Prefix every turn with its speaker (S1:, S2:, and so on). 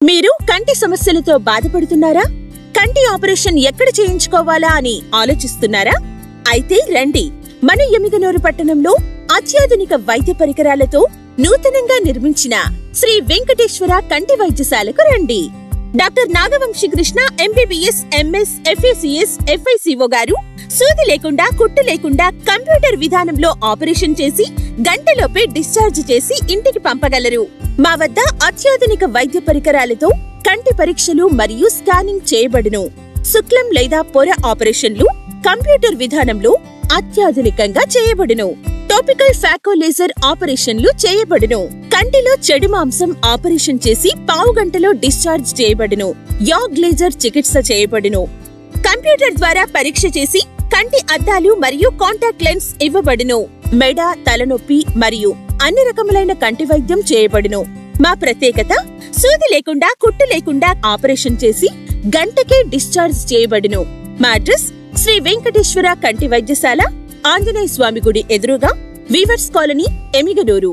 S1: మీరు కంటి సమస్యలతో బాధపడుతున్నారా? కంటి ఆపరేషన్ ఎక్కడ చేయించుకోవాలా అని ఆలోచిస్తున్నారా? అయితే రండి, మన ఎమిగనూరు పట్టణంలో అత్యాధునిక వైద్య పరికరాలతో నూతనంగా నిర్మించిన శ్రీ వెంకటేశ్వర కంటి వైద్యశాలకు రండి. Doctor Nagavamshi Krishna MBBS, MS, FACS, FICO గారు సూది లేకుండా, కుట్టు లేకుండా కంప్యూటర్ విధానంలో ఆపరేషన్ చేసి గంటలోపే డిశ్చార్జ్ చేసి ఇంటికి పంపగలరు. మా వద్ద అత్యాధునిక వైద్య పరికరాలతో కంటి పరీక్షలు మరియు స్కానింగ్ చేయబడును. శుక్లం లేదా పొర ఆపరేషన్లు కంప్యూటర్ విధానంలో అత్యాధునికంగా చేయబడును. టాపికల్ ఫాకో లేజర్ ఆపరేషన్లు చేయబడును. కంటిలో చెడు మాంసం ఆపరేషన్ చేసి పావు గంటలో డిశ్చార్జ్ చేయబడును. యాగ్ లేజర్ చికిత్స చేయబడును. కంప్యూటర్ ద్వారా పరీక్ష చేసి కంటి అద్దాలు మరియు కాంటాక్ట్ లెన్స్ ఇవ్వబడును. మెడ, తలనొప్పి మరియు అన్ని రకములైన కంటి వైద్యం చేయబడును. మా ప్రత్యేకత, సూది లేకుండా, కుట్టు లేకుండా ఆపరేషన్ చేసి గంటకే డిశ్చార్జ్ చేయబడును. మా అడ్రస్ శ్రీ వెంకటేశ్వర కంటి వైద్యశాల, ఆంజనేయ స్వామి గుడి ఎదురుగా, వీవర్స్ కాలనీ, ఎమిగనూరు.